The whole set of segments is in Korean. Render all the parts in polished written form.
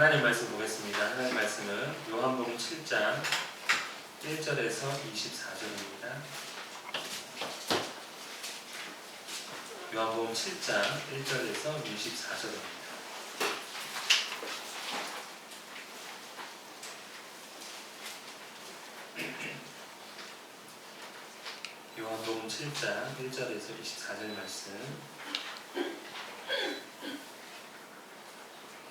하나님 말씀 보겠습니다. 하나님 말씀은 요한복음 7장 1절에서 24절입니다. 요한복음 7장 1절에서 24절입니다. 요한복음 7장 1절에서 24절 말씀,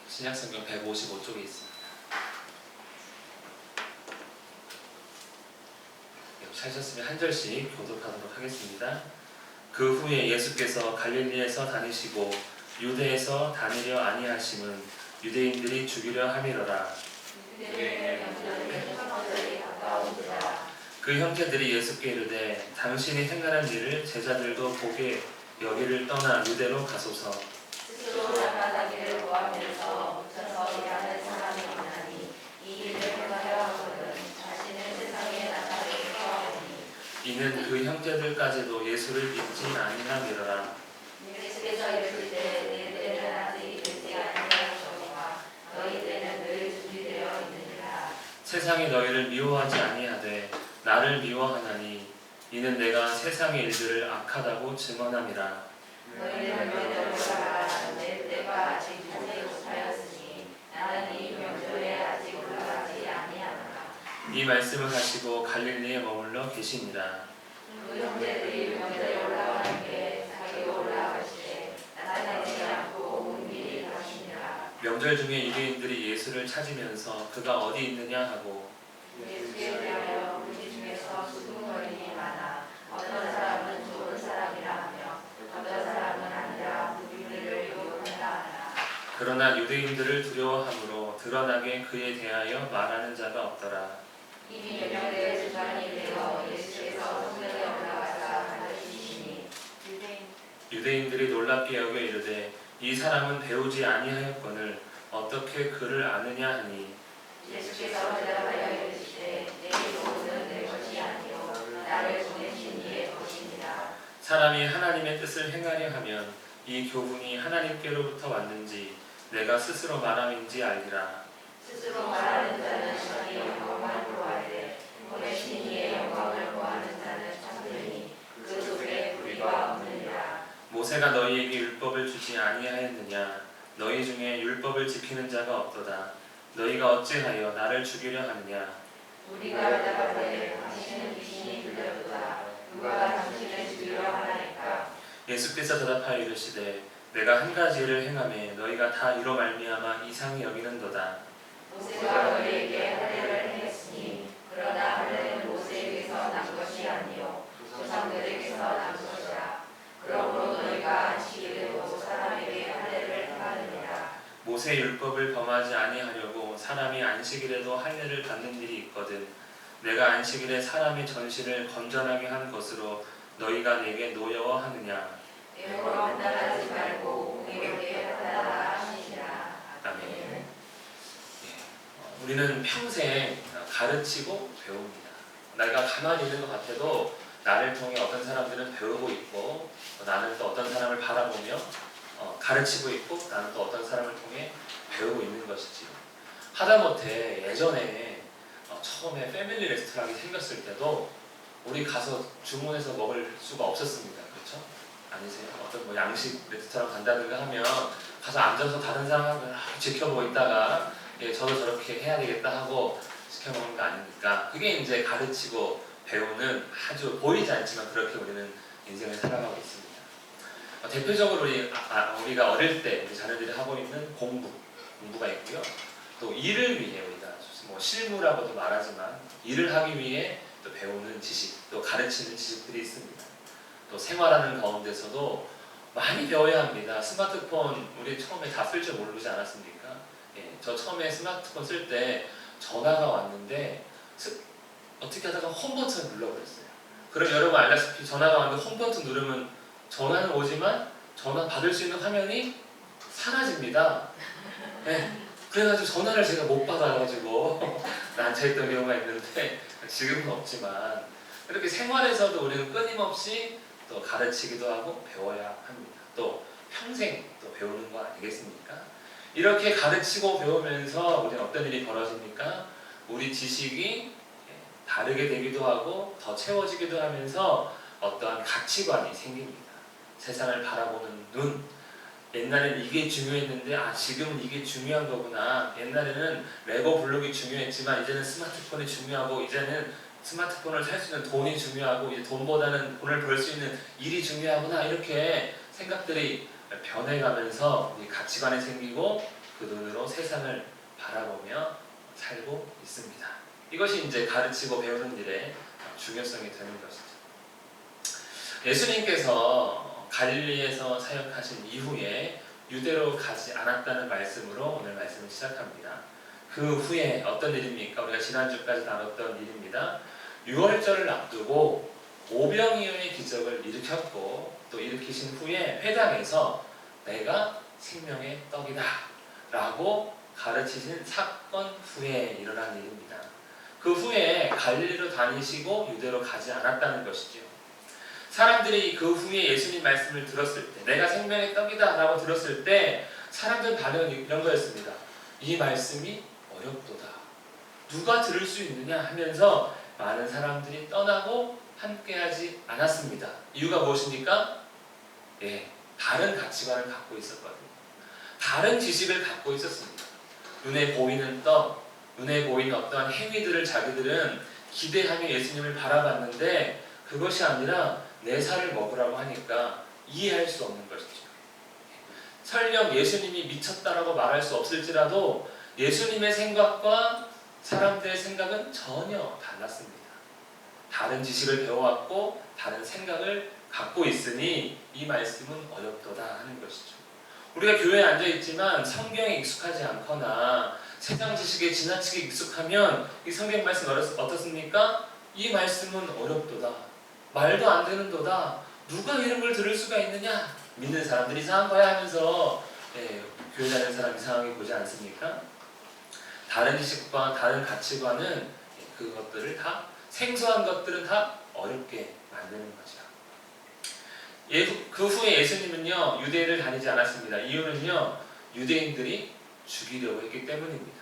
신약성경 155쪽에 있습니다. 찾으셨으면 한 절씩 교독하도록 하겠습니다. 그 후에 예수께서 갈릴리에서 다니시고 유대에서 다니려 아니하심은 유대인들이 죽이려 함이로라. 그 형제들이 예수께 이르되 당신이 행하는 일을 제자들도 보게 여기를 떠나 유대로 가소서. 스스로 나가다기를 구하면서 묻혀서 일하는 사람이 있나니 이 일을 행하려 하거든 자신은 세상에 나타내기로 하오니. 이는 그 형제들까지도 예수를 믿지 아니함이로라. 예수께서 이르실 때 내 때는 아직 이르지 아니하였거니와 너희 때는 늘 준비되어 있느니라. 세상이 너희를 미워하지 아니하되 나를 미워하나니 이는 내가 세상의 일들을 악하다고 증언함이라. 너희는 명절로 가라. 내 때가 아직 이르지 못하였으니 나는 이 명절에 아직 올라가지 아니하노라. 이 말씀을 하시고 갈릴리에 머물러 계시니라. 그 형제들이 명절에 올라가는 게 자기가 올라가시되 나타내지 않고 은밀히 가시니라. 명절 중에 유대인들이 예수를 찾으면서 그가 어디 있느냐 하고 예수께 대하여 우리 중에서 수군거림이 많아 어떤 사람은 좋은 사람이라 하며 어떤 사람은 아니라 우리를 유혹한다 하라. 그러나 유대인들을 두려워함으로 드러나게 그에 대하여 말하는 자가 없더라. 이미 명절의 주간이 되어 예수께서 성전에 올라가사 가르치시니 유대인들이 놀랍게 여겨 이르되 이 사람은 배우지 아니하였거늘 어떻게 그를 아느냐 하니 예수께서 대답하여 이르시되 내 이름은 내 것이 아니요 나를 보내신 이의 것이니라. 사람이 하나님의 뜻을 행하려 하면 이 교훈이 하나님께로부터 왔는지 내가 스스로 말함인지 알리라. 스스로 말하는 자는 자기 영광만 구하되 보내신 이의 영광을 구하는 자는 참되니 그 속에 불의가 없느니라. 모세가 너희에게 율법을 주지 아니하였느냐? 너희 중에 율법을 지키는 자가 없도다. 너희가 어찌하여 나를 죽이려 하느냐? 우리가 대답하되 당신은 귀신이 들렸도다. 누가 당신을 죽이려 하나이까? 예수께서 대답하여 이르시되 내가 한 가지 일을 행하매 너희가 다 이로 말미암아 이상히 여기는도다. 모세가 너희에게 할례를 행했으니 그러나 할례는 모세에게서 난 것이 아니요 조상들에게서 난 것이라. 그러므로 너희가 안식일에도 사람에게 할례를 행하느니라. 모세 율법을 범하지 아니하려고 사람이 안식일에도 할례를 받는 일이 있거든. 내가 안식일에 사람의 전신을 건전하게 한 것으로 너희가 내게 노여워하느냐? 애호로 판단하지 말고 공의롭게 판단하라 하시니라. 아멘. 우리는 평생 가르치고 배웁니다. 내가 가만히 있는 것 같아도 나를 통해 어떤 사람들은 배우고 있고 나는 또 어떤 사람을 바라보며 가르치고 있고 나는 또 어떤 사람을 통해 배우고 있는 것이지. 하다못해 예전에 처음에 패밀리 레스토랑이 생겼을 때도 우리 가서 주문해서 먹을 수가 없었습니다. 그렇죠? 아니세요? 어떤 뭐 양식 레스토랑 간다든가 하면 가서 앉아서 다른 사람을 지켜보고 있다가 저도 저렇게 해야 되겠다 하고 시켜먹는 거 아닙니까? 그게 이제 가르치고 배우는 아주 보이지 않지만 그렇게 우리는 인생을 살아가고 있습니다. 대표적으로 우리가 어릴 때 우리 자녀들이 하고 있는 공부가 있고요. 또 일을 위해 우리가 뭐 실무라고도 말하지만 일을 하기 위해 또 배우는 지식, 또 가르치는 지식들이 있습니다. 또 생활하는 가운데서도 많이 배워야 합니다. 스마트폰 우리 처음에 다 쓸 줄 모르지 않았습니까? 저 처음에 스마트폰 쓸 때 전화가 왔는데 어떻게 하다가 홈 버튼을 눌러버렸어요. 그럼 여러분 알다시피 전화가 왔는데 홈 버튼 누르면 전화는 오지만 전화 받을 수 있는 화면이 사라집니다. 그래가지고 전화를 제가 못 받아가지고 난처했던 경우가 있는데 지금은 없지만 이렇게 생활에서도 우리는 끊임없이 또 가르치기도 하고 배워야 합니다. 또 평생 또 배우는 거 아니겠습니까? 이렇게 가르치고 배우면서 우리는 어떤 일이 벌어집니까? 우리 지식이 다르게 되기도 하고 더 채워지기도 하면서 어떠한 가치관이 생깁니다. 세상을 바라보는 눈. 옛날에는 이게 중요했는데 지금은 이게 중요한 거구나. 옛날에는 레고 블록이 중요했지만 이제는 스마트폰이 중요하고, 이제는 스마트폰을 살 수 있는 돈이 중요하고, 이제 돈보다는 돈을 벌 수 있는 일이 중요하구나. 이렇게 생각들이 변해가면서 가치관이 생기고 그 눈으로 세상을 바라보며 살고 있습니다. 이것이 이제 가르치고 배우는 일의 중요성이 되는 것이죠. 예수님께서 갈릴리에서 사역하신 이후에 유대로 가지 않았다는 말씀으로 오늘 말씀을 시작합니다. 그 후에 어떤 일입니까? 우리가 지난주까지 다뤘던 일입니다. 유월절을 앞두고 오병이어의 기적을 일으켰고, 또 일으키신 후에 회당에서 내가 생명의 떡이다 라고 가르치신 사건 후에 일어난 일입니다. 그 후에 갈릴리로 다니시고 유대로 가지 않았다는 것이죠. 사람들이 그 후에 예수님 말씀을 들었을 때, 내가 생명의 떡이다 라고 들었을 때 사람들 반응은 이런 거였습니다. 이 말씀이 어렵도다. 누가 들을 수 있느냐 하면서 많은 사람들이 떠나고 함께하지 않았습니다. 이유가 무엇입니까? 다른 가치관을 갖고 있었거든요. 다른 지식을 갖고 있었습니다. 눈에 보이는 떡, 눈에 보이는 어떠한 행위들을 자기들은 기대하며 예수님을 바라봤는데, 그것이 아니라 내 살을 먹으라고 하니까 이해할 수 없는 것이죠. 설령 예수님이 미쳤다라고 말할 수 없을지라도 예수님의 생각과 사람들의 생각은 전혀 달랐습니다. 다른 지식을 배워왔고 다른 생각을 갖고 있으니 이 말씀은 어렵도다 하는 것이죠. 우리가 교회에 앉아있지만 성경에 익숙하지 않거나 세상 지식에 지나치게 익숙하면 이 성경 말씀 어떻습니까? 이 말씀은 어렵도다. 말도 안 되는도다. 누가 이런 걸 들을 수가 있느냐? 믿는 사람들이 이상한 거야 하면서 교회 다니는 사람 이상하게 보지 않습니까? 다른 지식과 다른 가치관은 그것들을 다, 생소한 것들은 다 어렵게 만드는 거죠. 그 후에 예수님은요 유대를 다니지 않았습니다. 이유는요 유대인들이 죽이려고 했기 때문입니다.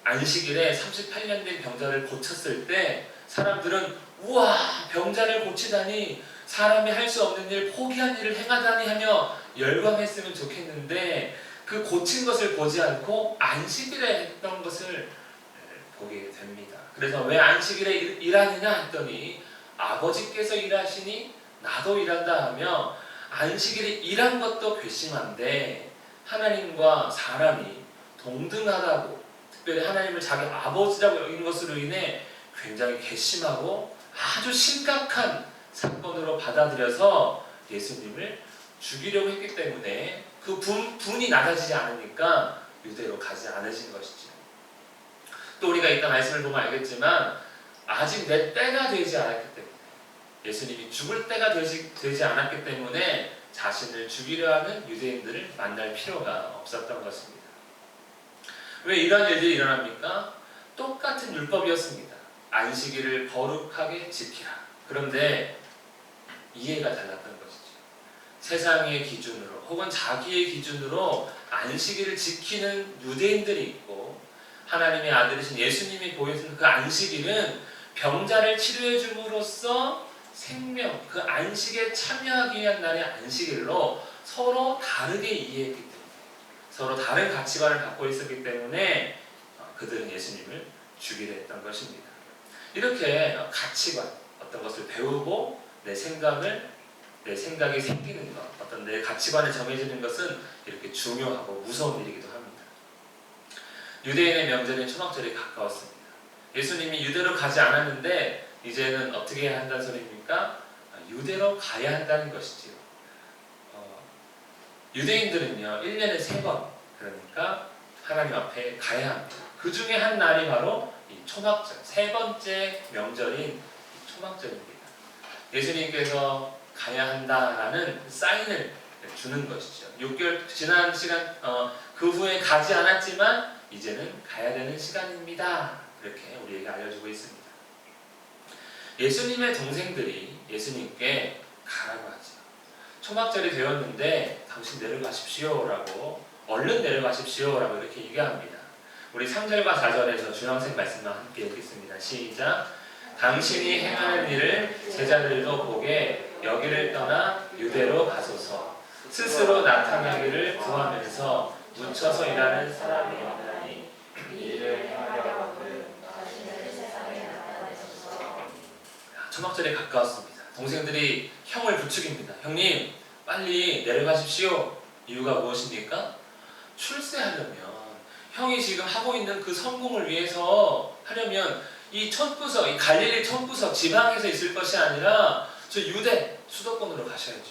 안식일에 38년 된 병자를 고쳤을 때 사람들은 우와, 병자를 고치다니, 사람이 할 수 없는 일, 포기한 일을 행하다니 하며 열광했으면 좋겠는데, 그 고친 것을 보지 않고 안식일에 했던 것을 보게 됩니다. 그래서 왜 안식일에 일하느냐 했더니 아버지께서 일하시니 나도 일한다 하며, 안식일에 일한 것도 괘씸한데 하나님과 사람이 동등하다고, 특별히 하나님을 자기 아버지라고 여기는 것으로 인해 굉장히 괘씸하고 아주 심각한 사건으로 받아들여서 예수님을 죽이려고 했기 때문에 그 분이 낮아지지 않으니까 유대로 가지 않으신 것이죠. 또 우리가 이따 말씀을 보면 알겠지만 아직 내 때가 되지 않았기 때문에, 예수님이 죽을 때가 되지 않았기 때문에 자신을 죽이려 하는 유대인들을 만날 필요가 없었던 것입니다. 왜 이런 일들이 일어납니까? 똑같은 율법이었습니다. 안식일을 거룩하게 지키라. 그런데 이해가 달랐던 것이죠. 세상의 기준으로 혹은 자기의 기준으로 안식일을 지키는 유대인들이 있고, 하나님의 아들이신 예수님이 보여준 그 안식일은 병자를 치료해 줌으로써 생명, 그 안식에 참여하기 위한 날의 안식일로 서로 다르게 이해했기 때문에, 서로 다른 가치관을 갖고 있었기 때문에 그들은 예수님을 죽이려 했던 것입니다. 이렇게 가치관, 어떤 것을 배우고 내 생각이 생기는 것, 어떤 내 가치관이 정해지는 것은 이렇게 중요하고 무서운 일이기도 합니다. 유대인의 명절인 초막절이 가까웠습니다. 예수님이 유대로 가지 않았는데 이제는 어떻게 해야 한다는 소리입니까? 유대로 가야 한다는 것이지요. 유대인들은요 1년에 3번, 그러니까 하나님 앞에 가야 합니다. 그 중에 한 날이 바로 이 초막절, 3번째 명절인 이 초막절입니다. 예수님께서 가야 한다라는 사인을 주는 것이죠. 6개월 지난 시간, 그 후에 가지 않았지만 이제는 가야 되는 시간입니다. 이렇게 우리에게 알려주고 있습니다. 예수님의 동생들이 예수님께 가라고 하죠. 초막절이 되었는데 당신 내려가십시오 라고 얼른 내려가십시오 라고 이렇게 얘기합니다. 우리 3절과 4절에서 준영생 말씀만 함께 읽겠습니다. 시작. 당신이 행하는 일을 제자들도 보게 여기를 떠나 유대로 가소서. 스스로 나타나기를 구하면서 묻혀서 일하는 사람이 없나니 이 일을 행하려거든 자신을 세상에 나타내소서. 초막절에 가까웠습니다. 동생들이 형을 부추깁니다. 형님 빨리 내려가십시오. 이유가 무엇입니까? 출세하려면, 형이 지금 하고 있는 그 성공을 위해서 하려면 이 천부석, 이 갈릴리 천부석 지방에서 있을 것이 아니라 저 유대 수도권으로 가셔야죠.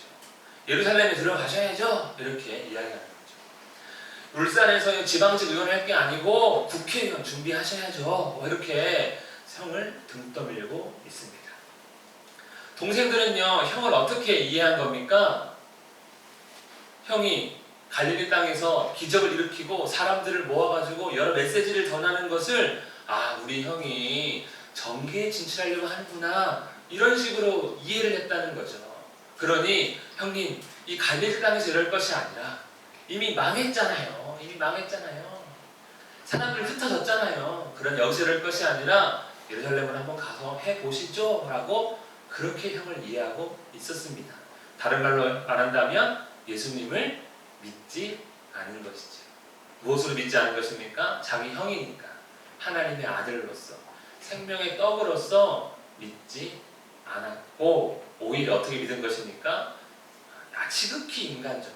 예루살렘에 들어가셔야죠. 이렇게 이야기하는 거죠. 울산에서 지방직 의원 할 게 아니고 국회의원 준비하셔야죠. 이렇게 형을 등 떠밀고 있습니다. 동생들은요, 형을 어떻게 이해한 겁니까? 형이 갈릴리 땅에서 기적을 일으키고 사람들을 모아가지고 여러 메시지를 전하는 것을 우리 형이 정계에 진출하려고 하는구나, 이런 식으로 이해를 했다는 거죠. 그러니 형님, 이 갈릴리 땅에서 이럴 것이 아니라 이미 망했잖아요. 사람들 흩어졌잖아요. 그런 여기서 이럴 것이 아니라 예루살렘을 한번 가서 해보시죠 라고 그렇게 형을 이해하고 있었습니다. 다른 말로 말한다면 예수님을 믿지 않은 것이죠. 무엇으로 믿지 않은 것입니까? 자기 형이니까, 하나님의 아들로서, 생명의 떡으로서 믿지 않았고, 오히려 어떻게 믿은 것입니까? 지극히 인간적.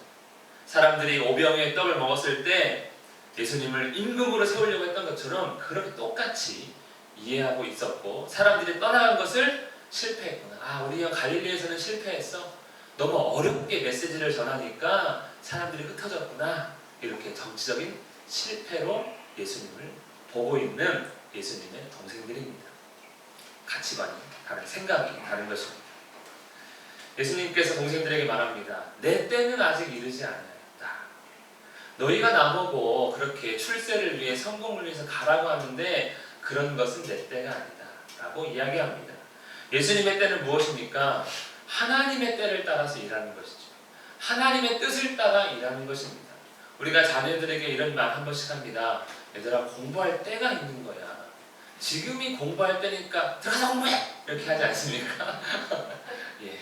사람들이 오병이의 떡을 먹었을 때 예수님을 임금으로 세우려고 했던 것처럼 그렇게 똑같이 이해하고 있었고, 사람들이 떠나간 것을 실패했구나. 우리 형 갈릴리에서는 실패했어. 너무 어렵게 메시지를 전하니까 사람들이 흩어졌구나. 이렇게 정치적인 실패로 예수님을 보고 있는 예수님의 동생들입니다. 가치관이 다른, 생각이 다른 것입니다. 예수님께서 동생들에게 말합니다. 내 때는 아직 이르지 않았다. 너희가 나보고 그렇게 출세를 위해, 성공을 위해서 가라고 하는데 그런 것은 내 때가 아니다 라고 이야기합니다. 예수님의 때는 무엇입니까? 하나님의 때를 따라서 일하는 것이죠. 하나님의 뜻을 따라 일하는 것입니다. 우리가 자녀들에게 이런 말 한 번씩 합니다. 얘들아, 공부할 때가 있는 거야. 지금이 공부할 때니까 들어가서 공부해! 이렇게 하지 않습니까? 예,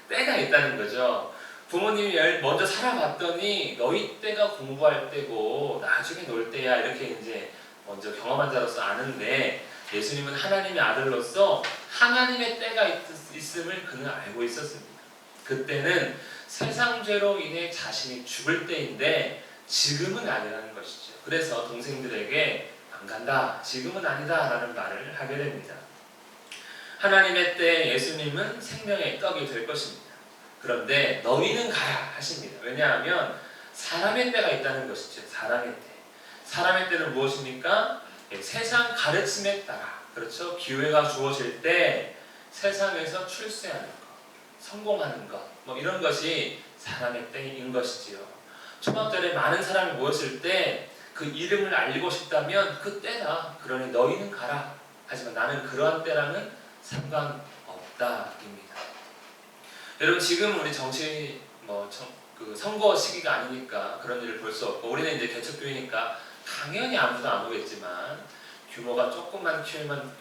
때가 있다는 거죠. 부모님이 먼저 살아봤더니 너희 때가 공부할 때고 나중에 놀 때야, 이렇게 이제 먼저 경험한 자로서 아는데, 예수님은 하나님의 아들로서 하나님의 때가 있음을 그는 알고 있었습니다. 그때는 세상 죄로 인해 자신이 죽을 때인데 지금은 아니라는 것이죠. 그래서 동생들에게 안 간다, 지금은 아니다 라는 말을 하게 됩니다. 하나님의 때 예수님은 생명의 떡이 될 것입니다. 그런데 너희는 가라 하십니다. 왜냐하면 사람의 때가 있다는 것이죠. 사람의 때. 사람의 때는 무엇입니까? 세상 가르침에 따라, 그렇죠? 기회가 주어질 때 세상에서 출세하는 것, 성공하는 것, 이런 것이 사람의 때인 것이지요. 초막절에 많은 사람이 모였을 때 그 이름을 알리고 싶다면 그 때다. 그러니 너희는 가라. 하지만 나는 그러한 때랑은 상관없다입니다. 여러분, 지금 우리 정치 그 선거 시기가 아니니까 그런 일을 볼 수 없고, 우리는 이제 개척교회니까 당연히 아무도 안 오겠지만 규모가 조그만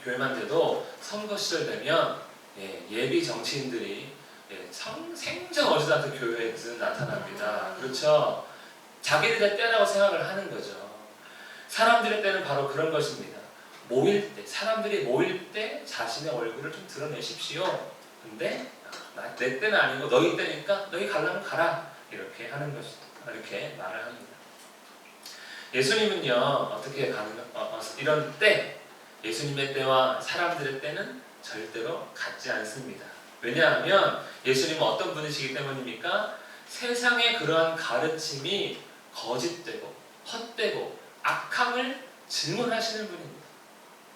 교회만 돼도 선거 시절 되면 예비 정치인들이 생전 어디서 않던 교회에 나타납니다. 그렇죠? 자기들의 때라고 생각을 하는 거죠. 사람들의 때는 바로 그런 것입니다. 모일 때, 사람들이 모일 때 자신의 얼굴을 좀 드러내십시오. 근데 내 때는 아니고 너희 때니까 너희 가려면 가라, 이렇게 하는 것이다. 이렇게 말을 합니다. 예수님은요, 어떻게 이런 때, 예수님의 때와 사람들의 때는 절대로 같지 않습니다. 왜냐하면 예수님은 어떤 분이시기 때문입니까? 세상의 그러한 가르침이 거짓되고 헛되고 악함을 증언하시는 분입니다.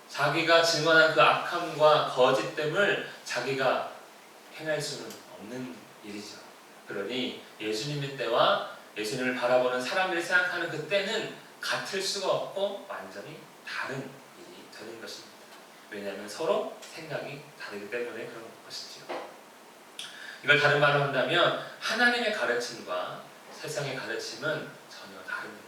자기가 증언한 그 악함과 거짓됨을 자기가 행할 수는 없는 일이죠. 그러니 예수님의 때와 예수님을 바라보는 사람들이 생각하는 그 때는 같을 수가 없고 완전히 다른 일이 되는 것입니다. 왜냐하면 서로 생각이 다르기 때문에 그런 것이죠. 이걸 다른 말로 한다면 하나님의 가르침과 세상의 가르침은 전혀 다릅니다.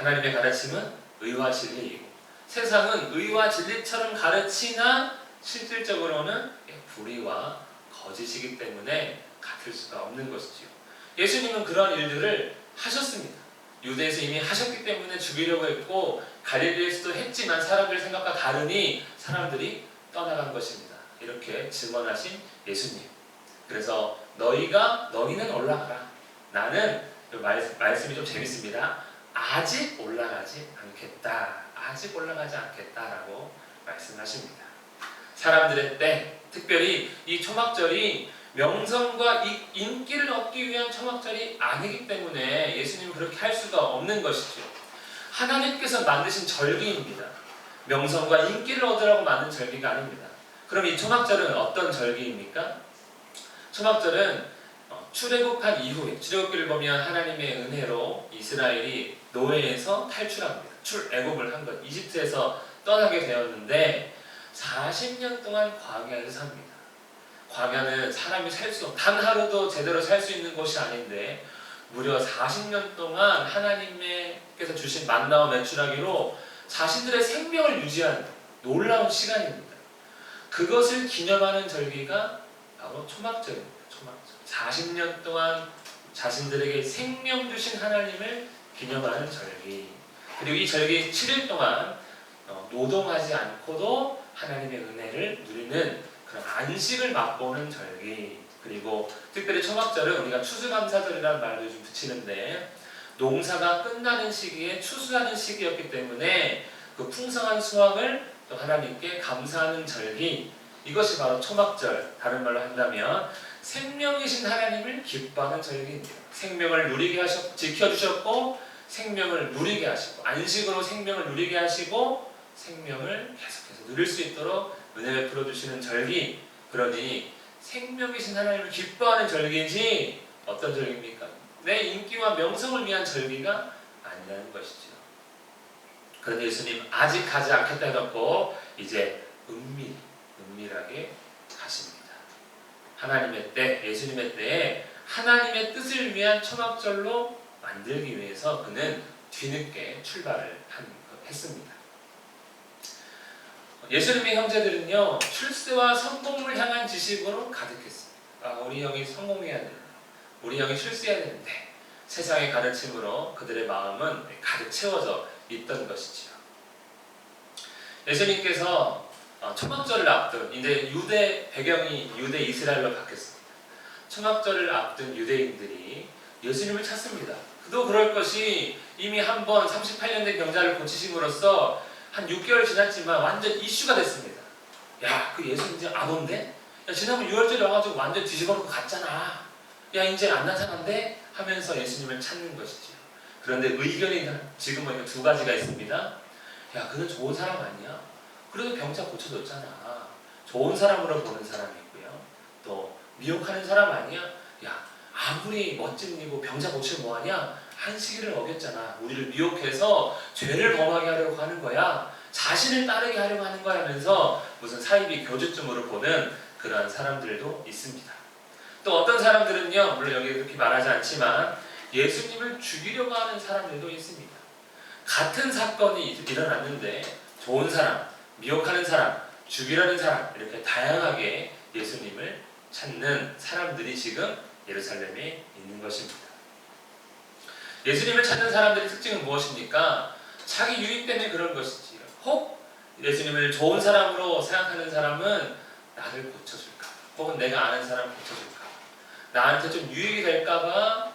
하나님의 가르침은 의와 진리이고 세상은 의와 진리처럼 가르치나 실질적으로는 불의와 거짓이기 때문에 같을 수가 없는 것이지요. 예수님은 그런 일들을 하셨습니다. 유대에서 이미 하셨기 때문에 죽이려고 했고 갈릴리에서도 했지만 사람들 생각과 다르니 사람들이 떠나간 것입니다. 이렇게 증언하신 예수님. 그래서 너희는 올라가라. 나는 말씀이 좀 재밌습니다. 아직 올라가지 않겠다. 아직 올라가지 않겠다라고 말씀하십니다. 사람들의 때, 특별히 이 초막절이 명성과 인기를 얻기 위한 초막절이 아니기 때문에 예수님은 그렇게 할 수가 없는 것이죠. 하나님께서 만드신 절기입니다. 명성과 인기를 얻으라고 만든 절기가 아닙니다. 그럼 이 초막절은 어떤 절기입니까? 초막절은 출애굽한 이후에, 출애굽기를 보면 하나님의 은혜로 이스라엘이 노예에서 탈출합니다. 출애굽을 한 것, 이집트에서 떠나게 되었는데 40년 동안 광야에서 삽니다. 광야는 사람이 단 하루도 제대로 살 수 있는 곳이 아닌데 무려 40년 동안 하나님께서 주신 만나와 메추라기로 자신들의 생명을 유지하는 놀라운 시간입니다. 그것을 기념하는 절기가 바로 초막절입니다. 초막절. 40년 동안 자신들에게 생명 주신 하나님을 기념하는 절기. 그리고 이 절기 7일 동안 노동하지 않고도 하나님의 은혜를 누리는 그런 안식을 맛보는 절기. 그리고 특별히 초막절은 우리가 추수감사절이라는 말도 좀 붙이는데 농사가 끝나는 시기에 추수하는 시기였기 때문에 그 풍성한 수확을 또 하나님께 감사하는 절기. 이것이 바로 초막절. 다른 말로 한다면 생명이신 하나님을 기뻐하는 절기입니다. 생명을 누리게 지켜주셨고 생명을 누리게 하시고 안식으로 생명을 누리게 하시고 생명을 계속해서 누릴 수 있도록 은혜 베풀어 주시는 절기. 그러니 생명이신 하나님을 기뻐하는 절기지 어떤 절기입니까? 내 인기와 명성을 위한 절기가 아니라는 것이죠. 그런데 예수님 아직 가지 않겠다 해놓고 이제 은밀하게 가십니다. 하나님의 때, 예수님의 때에 하나님의 뜻을 위한 초막절로 만들기 위해서 그는 뒤늦게 출발을 했습니다. 예수님의 형제들은요, 출세와 성공을 향한 지식으로 가득했습니다. 우리 형이 성공해야 되는데, 우리 형이 출세해야 되는데, 세상의 가르침으로 그들의 마음은 가득 채워져 있던 것이지요. 예수님께서 초막절을 앞둔, 이제 유대 배경이 유대 이스라엘로 바뀌었습니다. 초막절을 앞둔 유대인들이 예수님을 찾습니다. 그도 그럴 것이 이미 한 번 38년 된 병자를 고치심으로써 한 6개월 지났지만 완전 이슈가 됐습니다. 야, 그 예수 이제 안 온대? 야, 지난번 6월절에 와가지고 완전 뒤집어놓고 갔잖아. 야, 이제 안 나타난대? 하면서 예수님을 찾는 것이죠. 그런데 의견이 지금은 두 가지가 있습니다. 야, 그는 좋은 사람 아니야? 그래도 병자 고쳐줬잖아. 좋은 사람으로 보는 사람이 있고요. 또 미혹하는 사람 아니야? 야, 아무리 멋진 이고 병자 고치면 뭐하냐? 안식일을 어겼잖아. 우리를 미혹해서 죄를 범하게 하려고 하는 거야. 자신을 따르게 하려고 하는 거야 하면서 무슨 사이비 교주쯤으로 보는 그러한 사람들도 있습니다. 또 어떤 사람들은요, 물론 여기 그렇게 말하지 않지만 예수님을 죽이려고 하는 사람들도 있습니다. 같은 사건이 일어났는데 좋은 사람, 미혹하는 사람, 죽이려는 사람 이렇게 다양하게 예수님을 찾는 사람들이 지금 예루살렘에 있는 것입니다. 예수님을 찾는 사람들의 특징은 무엇입니까? 자기 유익 때문에 그런 것이지요. 혹 예수님을 좋은 사람으로 생각하는 사람은 나를 고쳐줄까? 혹은 내가 아는 사람 고쳐줄까? 나한테 좀 유익이 될까봐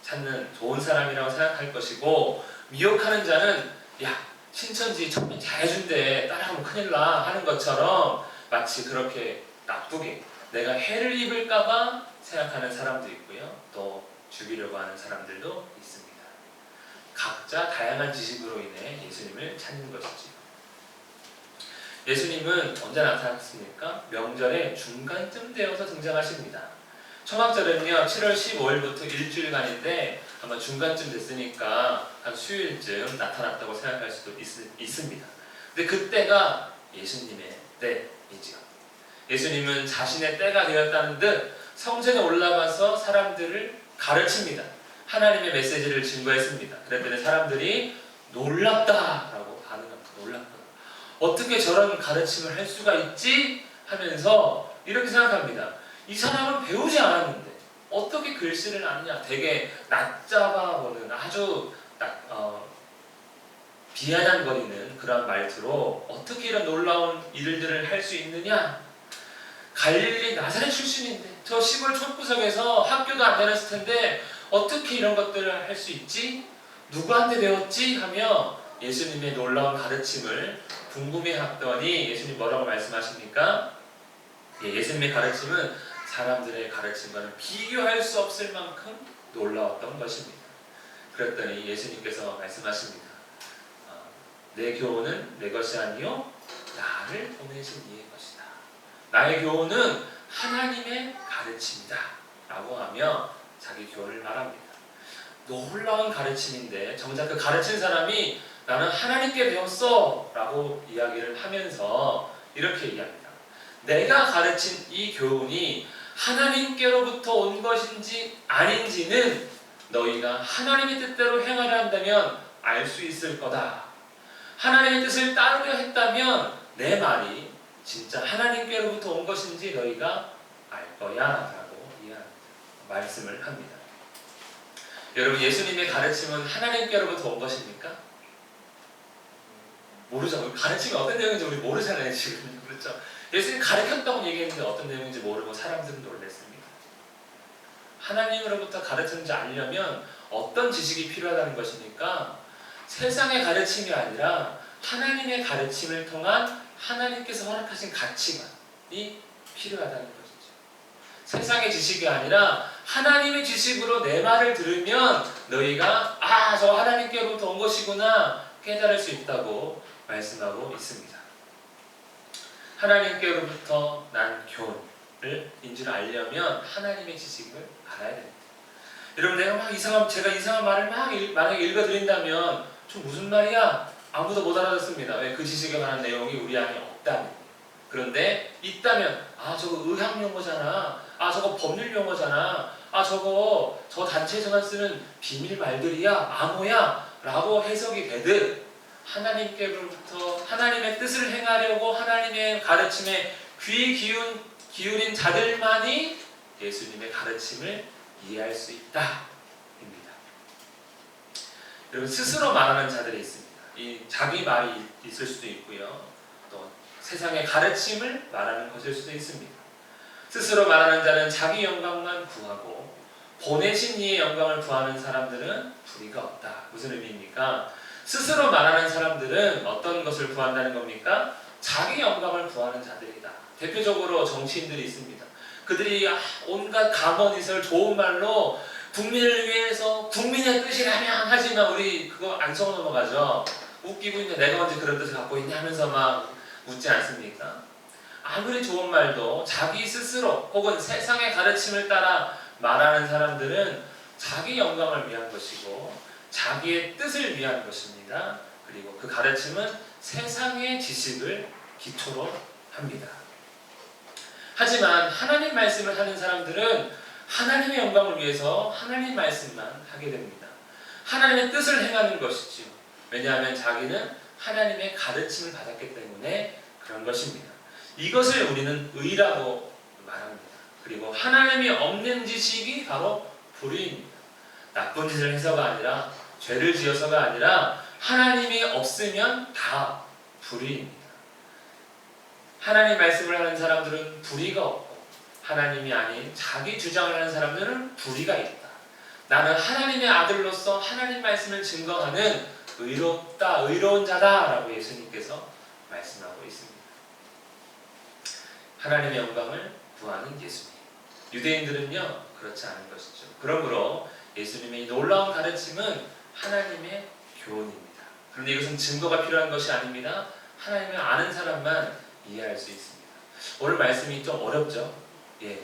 찾는 좋은 사람이라고 생각할 것이고, 미혹하는 자는 야, 신천지 천명 잘해준대, 따라가면 큰일 나 하는 것처럼 마치 그렇게 나쁘게 내가 해를 입을까봐 생각하는 사람도 있고요. 또 죽이려고 하는 사람들도 있습니다. 각자 다양한 지식으로 인해 예수님을 찾는 것이지요. 예수님은 언제 나타났습니까? 명절의 중간쯤 되어서 등장하십니다. 초막절은요 7월 15일부터 일주일간인데 아마 중간쯤 됐으니까 한 수요일쯤 나타났다고 생각할 수도 있습니다. 근데 그때가 예수님의 때이지요. 예수님은 자신의 때가 되었다는 듯 성전에 올라가서 사람들을 가르칩니다. 하나님의 메시지를 증거했습니다. 그랬더니 사람들이 놀랍다라고 반응합니다. 놀랍다. 어떻게 저런 가르침을 할 수가 있지? 하면서 이렇게 생각합니다. 이 사람은 배우지 않았는데 어떻게 글씨를 아느냐? 되게 낮잡아 보는 아주 비아냥거리는 그런 말투로 어떻게 이런 놀라운 일들을 할 수 있느냐? 갈릴리 나사렛 출신인데 저 시골 촌구석에서 학교도 안 다녔을 텐데 어떻게 이런 것들을 할 수 있지? 누구한테 배웠지? 하며 예수님의 놀라운 가르침을 궁금해했더니 예수님 뭐라고 말씀하십니까? 예수님의 가르침은 사람들의 가르침과는 비교할 수 없을 만큼 놀라웠던 것입니다. 그랬더니 예수님께서 말씀하십니다. 내 교훈은 내 것이 아니요 나를 보내신 이의 것이다. 나의 교훈은 하나님의 가르침이다 라고 하며 자기 교훈을 말합니다. 놀라운 가르침인데 정작 그 가르친 사람이 나는 하나님께 배웠어 라고 이야기를 하면서 이렇게 이야기합니다. 내가 가르친 이 교훈이 하나님께로부터 온 것인지 아닌지는 너희가 하나님의 뜻대로 행하려 한다면 알 수 있을 거다. 하나님의 뜻을 따르려 했다면 내 말이 진짜 하나님께로부터 온 것인지 너희가 알 거야 라고 말씀을 합니다. 여러분, 예수님의 가르침은 하나님께로부터 온 것입니까? 모르죠. 가르침이 어떤 내용인지 우리 모르잖아요 지금. 그렇죠? 예수님이 가르쳤다고 얘기했는데 어떤 내용인지 모르고 사람들은 놀랐습니다. 하나님으로부터 가르쳤는지 알려면 어떤 지식이 필요하다는 것이니까 세상의 가르침이 아니라 하나님의 가르침을 통한 하나님께서 허락하신 가치관이 필요하다는 것이죠. 세상의 지식이 아니라 하나님의 지식으로 내 말을 들으면 너희가 저 하나님께로부터 온 것이구나 깨달을 수 있다고 말씀하고 있습니다. 하나님께로부터 난 교훈을 인줄 알려면 하나님의 지식을 알아야 됩니다. 여러분, 제가 이상한 말을 만약에 읽어드린다면 저 무슨 말이야? 아무도 못 알아듣습니다. 왜? 그 지식에 관한 내용이 우리 안에 없다면. 그런데 있다면 저거 의학 용어잖아. 저거 법률 용어잖아. 저거 저 단체에서만 쓰는 비밀 말들이야. 암호야. 라고 해석이 되듯 하나님께로부터 하나님의 뜻을 행하려고 하나님의 가르침에 귀 기울인 자들만이 예수님의 가르침을 이해할 수 있다 입니다. 여러분, 스스로 말하는 자들이 있습니다. 이 자기 말이 있을 수도 있고요. 또 세상의 가르침을 말하는 것일 수도 있습니다. 스스로 말하는 자는 자기 영광만 구하고 보내신 이의 영광을 구하는 사람들은 불의가 없다. 무슨 의미입니까? 스스로 말하는 사람들은 어떤 것을 구한다는 겁니까? 자기 영광을 구하는 자들이다. 대표적으로 정치인들이 있습니다. 그들이 온갖 감언이설 좋은 말로 국민을 위해서 국민의 뜻이라면 하지만 우리 그거 안 써 넘어가죠. 웃기고 있냐, 내가 언제 그런 뜻을 갖고 있냐 하면서 막 웃지 않습니까? 아무리 좋은 말도 자기 스스로 혹은 세상의 가르침을 따라 말하는 사람들은 자기 영광을 위한 것이고 자기의 뜻을 위한 것입니다. 그리고 그 가르침은 세상의 지식을 기초로 합니다. 하지만 하나님 말씀을 하는 사람들은 하나님의 영광을 위해서 하나님 말씀만 하게 됩니다. 하나님의 뜻을 행하는 것이지요. 왜냐하면 자기는 하나님의 가르침을 받았기 때문에 그런 것입니다. 이것을 우리는 의라고 말합니다. 그리고 하나님이 없는 지식이 바로 불의입니다. 나쁜 짓을 해서가 아니라 죄를 지어서가 아니라 하나님이 없으면 다 불의입니다. 하나님 말씀을 하는 사람들은 불의가 없고 하나님이 아닌 자기 주장을 하는 사람들은 불의가 있다. 나는 하나님의 아들로서 하나님 말씀을 증거하는 의롭다, 의로운 자다라고 예수님께서 말씀하고 있습니다. 하나님의 영광을 구하는 예수님. 유대인들은요 그렇지 않은 것이죠. 그러므로 예수님의 이 놀라운 가르침은 하나님의 교훈입니다. 그런데 이것은 증거가 필요한 것이 아닙니다. 하나님을 아는 사람만 이해할 수 있습니다. 오늘 말씀이 좀 어렵죠?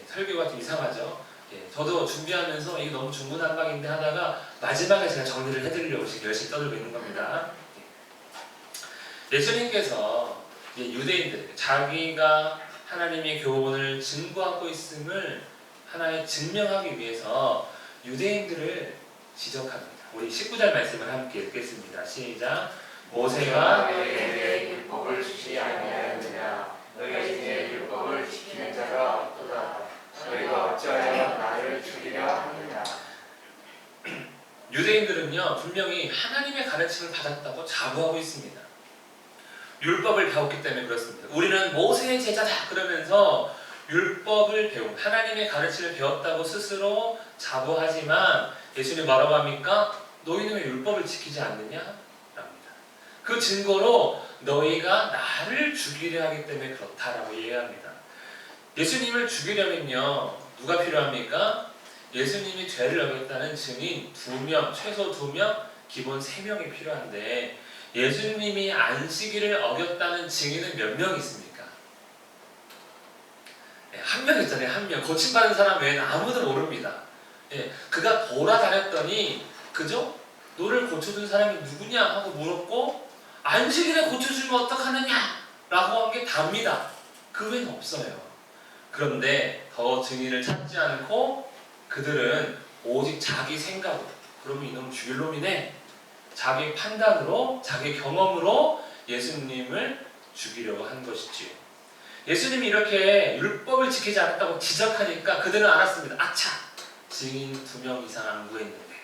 설교가 좀 이상하죠? 저도 준비하면서 이게 너무 중구난방인데 하다가 마지막에 제가 정리를 해드리려고 지금 열심히 떠들고 있는 겁니다. 예수님께서 유대인들, 자기가 하나님의 교훈을 증거하고 있음을 하나의 증명하기 위해서 유대인들을 지적합니다. 우리 19절 말씀을 함께 읽겠습니다. 시작. 모세가 너희에게 율법을 주지 아니하였느냐? 너희 중에 율법을 지키는 자가 없도다. 너희가 어찌하여 나를 죽이려 하느냐? 유대인들은요 분명히 하나님의 가르침을 받았다고 자부하고 있습니다. 율법을 배웠기 때문에 그렇습니다. 우리는 모세의 제자다 그러면서 율법을 배운 하나님의 가르침을 배웠다고 스스로 자부하지만 예수님 뭐라고 합니까? 너희는 왜 율법을 지키지 않느냐? 랍니다. 그 증거로 너희가 나를 죽이려 하기 때문에 그렇다라고 이해합니다. 예수님을 죽이려면요 누가 필요합니까? 예수님이 죄를 어겼다는 증인 2명, 최소 2명, 기본 3명이 필요한데 예수님이 안식일을 어겼다는 증인은 몇 명 있습니까? 네, 1명 있잖아요. 1명. 고침받은 사람 외에는 아무도 모릅니다. 네, 그가 돌아다녔더니 그죠? 너를 고쳐준 사람이 누구냐 하고 물었고 안식일에 고쳐주면 어떡하느냐 라고 한 게 답니다. 그 외엔 없어요. 그런데 더 증인을 찾지 않고 그들은 오직 자기 생각으로 그러면 이놈 죽일 놈이네 자기 판단으로 자기 경험으로 예수님을 죽이려고 한 것이지요. 예수님이 이렇게 율법을 지키지 않았다고 지적하니까 그들은 알았습니다. 아차! 증인 2명 이상 안 구했는데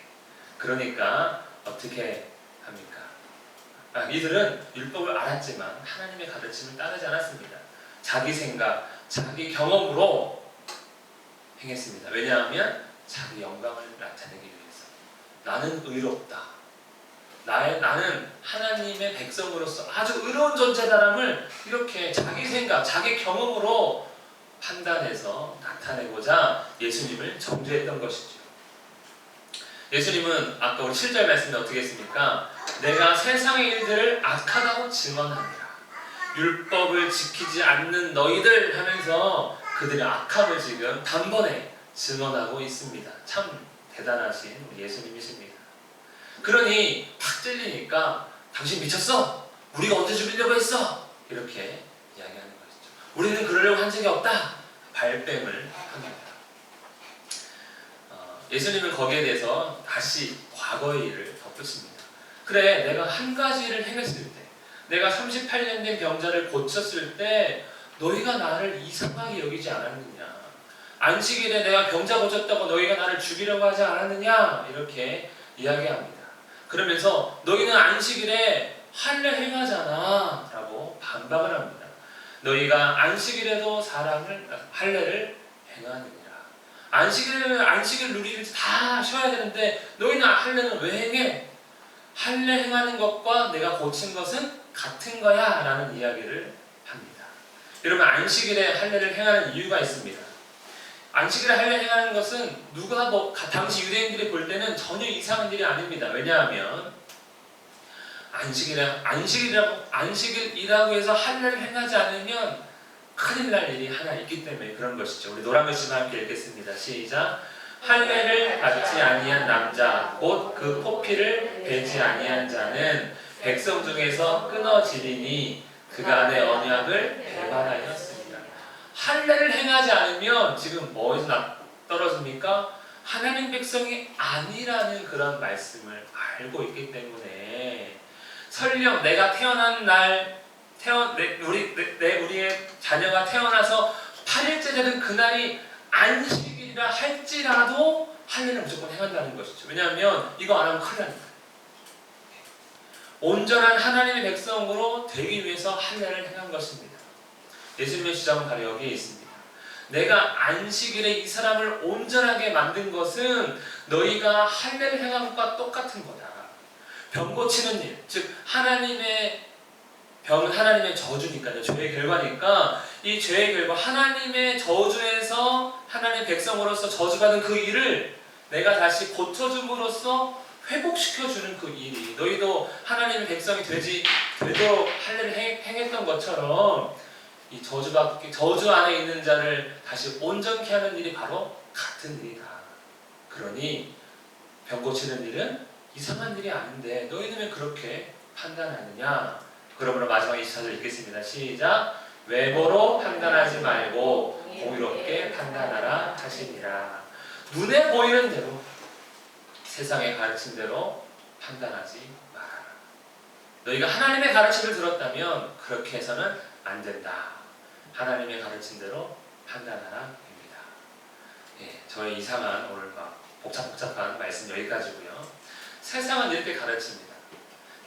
그러니까 어떻게 합니까? 이들은 율법을 알았지만 하나님의 가르침을 따르지 않았습니다. 자기 생각, 자기 경험으로 행했습니다. 왜냐하면 자기 영광을 나타내기 위해서 나는 의롭다. 나는 하나님의 백성으로서 아주 의로운 존재다람을 이렇게 자기 생각, 자기 경험으로 판단해서 나타내고자 예수님을 정죄했던 것이죠. 예수님은 아까 우리 7절 말씀에 어떻게 했습니까? 내가 세상의 일들을 악하다고 증언하니라. 율법을 지키지 않는 너희들 하면서 그들의 악함을 지금 단번에 증언하고 있습니다. 참 대단하신 우리 예수님이십니다. 그러니 팍 찔리니까 당신 미쳤어? 우리가 언제 죽이려고 했어? 이렇게 이야기하는 것이죠. 우리는 그러려고 한 적이 없다. 발뺌을 합니다. 예수님은 거기에 대해서 다시 과거의 일을 덧붙입니다. 그래 내가 한 가지 일을 행했을 때 내가 38년 된 병자를 고쳤을 때 너희가 나를 이상하게 여기지 않았느냐? 안식일에 내가 병자 고쳤다고 너희가 나를 죽이려고 하지 않았느냐? 이렇게 이야기합니다. 그러면서 너희는 안식일에 할례 행하잖아 라고 반박을 합니다. 너희가 안식일에도 할례를 행하느니라. 안식일 누리를 다 쉬어야 되는데 너희는 할례는 왜 행해? 할례 행하는 것과 내가 고친 것은 같은 거야 라는 이야기를 합니다. 여러분 안식일에 할례를 행하는 이유가 있습니다. 안식일에 할례 행하는 것은 누가 당시 유대인들이 볼 때는 전혀 이상한 일이 아닙니다. 왜냐하면 안식일이라고 해서 할례를 행하지 않으면 큰일 날 일이 하나 있기 때문에 그런 것이죠. 우리 노란 글씨만 함께 읽겠습니다. 시작. 할례를 받지 아니한 남자 곧 그 포피를 베지 아니한 자는 백성 중에서 끊어지리니 그간의 언약을 배반하였습니다. 할례를 행하지 않으면 지금 뭐에서 떨어집니까? 하나님 백성이 아니라는 그런 말씀을 알고 있기 때문에 설령 내가 태어난 날 우리의 자녀가 태어나서 8일째 되는 그날이 안식일이라 할지라도 할례를 무조건 행한다는 것이죠. 왜냐하면 이거 안 하면 큰일 납니다. 온전한 하나님의 백성으로 되기 위해서 할례를 행한 것입니다. 예수님의 주장은 바로 여기에 있습니다. 내가 안식일에 이 사람을 온전하게 만든 것은 너희가 할례를 행한 것과 똑같은 거다. 병 고치는 일, 즉 병은 하나님의 저주니까요. 죄의 결과니까 이 죄의 결과 하나님의 저주에서 하나님의 백성으로서 저주받은 그 일을 내가 다시 고쳐줌으로써 회복시켜주는 그 일이 너희도 하나님의 백성이 되도록 할례를 행했던 것처럼 이 저주 안에 있는 자를 다시 온전케 하는 일이 바로 같은 일이다. 그러니 병 고치는 일은 이상한 일이 아닌데 너희는 왜 그렇게 판단하느냐? 그러므로 마지막 24절 읽겠습니다. 시작. 외모로 판단하지 말고 공의롭게 판단하라 하시니라. 눈에 보이는 대로 세상의 가르침대로 판단하지 말아라. 너희가 하나님의 가르침을 들었다면 그렇게 해서는 안 된다. 하나님의 가르침대로 판단하라입니다. 예, 저의 이상한 오늘 막 복잡한 말씀 여기까지고요. 세상은 이렇게 가르칩니다.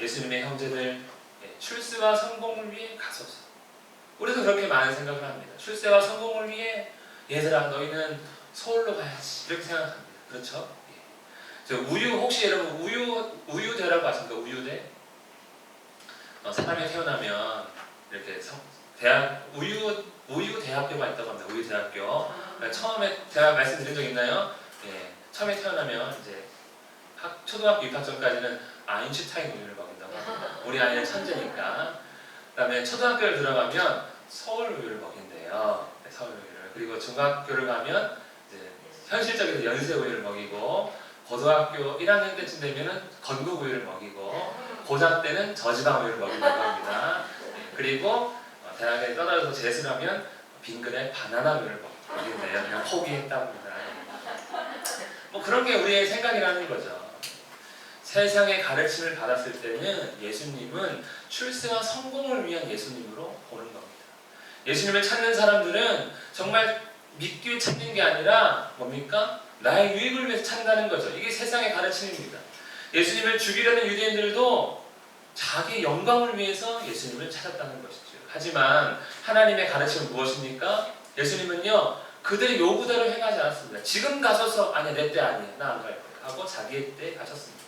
예수님의 형제들, 출세와 성공을 위해 가소서. 우리도 그렇게 많은 생각을 합니다. 출세와 성공을 위해 얘들아 너희는 서울로 가야지 이렇게 생각합니다. 그렇죠? 예. 저 우유 혹시 여러분 우유대라고 아십니까? 우유대? 사람이 태어나면 이렇게 우유 대학교가 있다고 합니다. 우유 대학교. 처음에 제가 말씀드린 적 있나요? 예. 처음에 태어나면 이제 초등학교 입학 전까지는 아인슈타인 우유를 먹인다고 합니다. 우리 아이는 천재니까. 그다음에 초등학교를 들어가면 서울 우유를 먹인대요. 네, 서울 우유를. 그리고 중학교를 가면 이제 현실적인 연세 우유를 먹이고, 고등학교 1학년 때쯤 되면은 건국 우유를 먹이고, 고등 때는 저지방 우유를 먹인다고 합니다. 네, 그리고 대학에 떨어져서 재수를 하면 빙글에 바나나 우유를 먹인대요. 그냥 포기했답니다. 뭐 그런 게 우리의 생각이라는 거죠. 세상의 가르침을 받았을 때는 예수님은 출세와 성공을 위한 예수님으로 보는 겁니다. 예수님을 찾는 사람들은 정말 믿기 위해 찾는 게 아니라 뭡니까? 나의 유익을 위해서 찾는다는 거죠. 이게 세상의 가르침입니다. 예수님을 죽이려는 유대인들도 자기 영광을 위해서 예수님을 찾았다는 것이죠. 하지만 하나님의 가르침은 무엇입니까? 예수님은요, 그들의 요구대로 행하지 않았습니다. 지금 가소서, 아니야 내 때 아니야, 나 안 갈 거야 하고 자기의 때에 가셨습니다.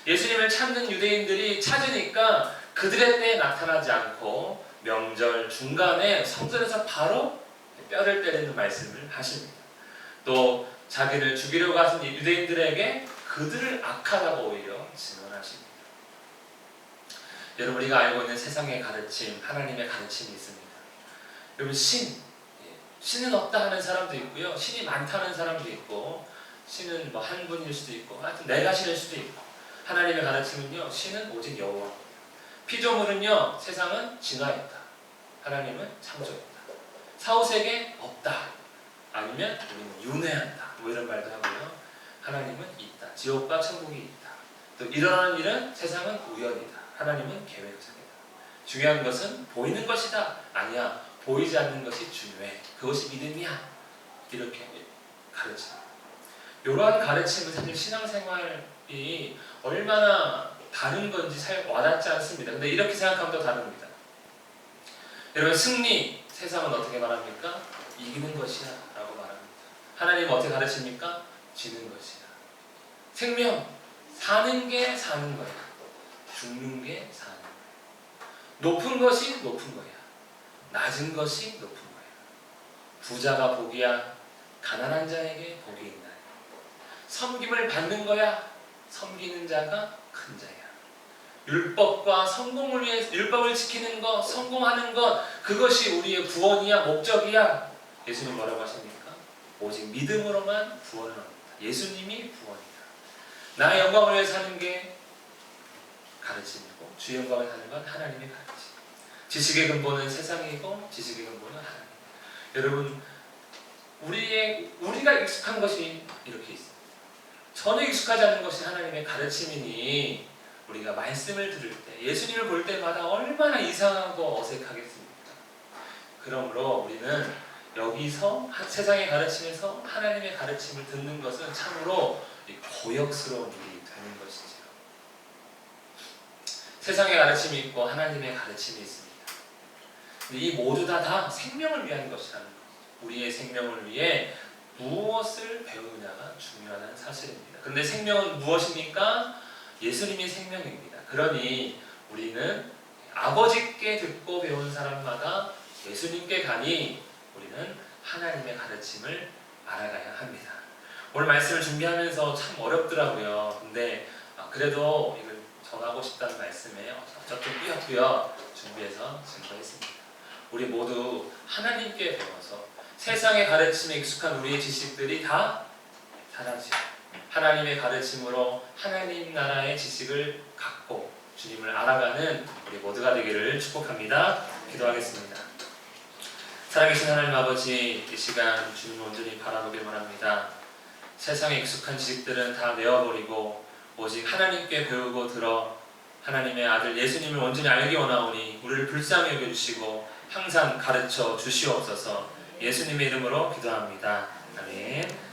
예수님을 찾는 유대인들이 찾으니까 그들의 때에 나타나지 않고 명절 중간에 성전에서 바로 뼈를 때리는 말씀을 하십니다. 또 자기를 죽이려고 하신 유대인들에게 그들을 악하다고 오히려 증언하십니다. 여러분, 우리가 알고 있는 세상의 가르침, 하나님의 가르침이 있습니다. 여러분, 신은 없다 하는 사람도 있고요, 신이 많다는 사람도 있고, 신은 뭐 한 분일 수도 있고, 하여튼 내가 신일 수도 있고. 하나님의 가르침은요, 신은 오직 여호와입니다. 피조물은요, 세상은 진화했다. 하나님은 창조했다. 사후세계 없다. 아니면 우리는 윤회한다. 뭐 이런 말도 하고요. 하나님은 있다. 지옥과 천국이 있다. 또 일어나는 일은 세상은 우연이다. 하나님은 계획적이다. 중요한 것은 보이는 것이다. 아니야. 보이지 않는 것이 중요해. 그것이 믿음이야. 이렇게 가르칩니다. 이러한 가르침은 사실 신앙생활이 얼마나 다른 건지 잘 와닿지 않습니다. 근데 이렇게 생각하면 더 다릅니다. 여러분, 승리, 세상은 어떻게 말합니까? 이기는 것이야 라고 말합니다. 하나님은 어떻게 가르칩니까? 지는 것이야. 생명, 사는 게 사는 거야. 죽는 게 사는 거야. 높은 것이 높은 거야. 낮은 것이 높은 거야. 부자가 복이야. 가난한 자에게 복이 있나요? 섬김을 받는 거야. 섬기는 자가 큰 자야. 율법과 성공을 위해 율법을 지키는 것, 성공하는 것, 그것이 우리의 구원이야, 목적이야. 예수님 뭐라고 하십니까? 오직 믿음으로만 구원을 얻는다. 예수님이 구원이다. 나의 영광을 위해 사는 게 가르침이고, 주의 영광을 사는 건 하나님의 가르침. 지식의 근본은 세상이고 지식의 근본은 하나님. 여러분, 우리가 익숙한 것이 이렇게 있습니다. 전혀 익숙하지 않은 것이 하나님의 가르침이니 우리가 말씀을 들을 때, 예수님을 볼 때마다 얼마나 이상하고 어색하겠습니까? 그러므로 우리는 여기서 세상의 가르침에서 하나님의 가르침을 듣는 것은 참으로 고역스러운 일이 되는 것이죠. 세상의 가르침이 있고 하나님의 가르침이 있습니다. 근데 이 모두 다 생명을 위한 것이라는 거죠. 우리의 생명을 위해 무엇을 배우느냐가 중요하다는 사실입니다. 그런데 생명은 무엇입니까? 예수님이 생명입니다. 그러니 우리는 아버지께 듣고 배운 사람마다 예수님께 가니 우리는 하나님의 가르침을 알아가야 합니다. 오늘 말씀을 준비하면서 참 어렵더라고요. 근데 그래도 이걸 전하고 싶다는 말씀에 어쩌면 꾸역꾸역 준비해서 증거했습니다. 우리 모두 하나님께 배워서 세상의 가르침에 익숙한 우리의 지식들이 다 사라지고 하나님의 가르침으로 하나님 나라의 지식을 갖고 주님을 알아가는 우리 모두가 되기를 축복합니다. 기도하겠습니다. 살아계신 하나님 아버지, 이 시간 주님을 온전히 바라보길 원합니다. 세상에 익숙한 지식들은 다 내어버리고 오직 하나님께 배우고 들어 하나님의 아들 예수님을 온전히 알기 원하오니 우리를 불쌍히 여겨주시고 항상 가르쳐 주시옵소서. 예수님의 이름으로 기도합니다. 아멘.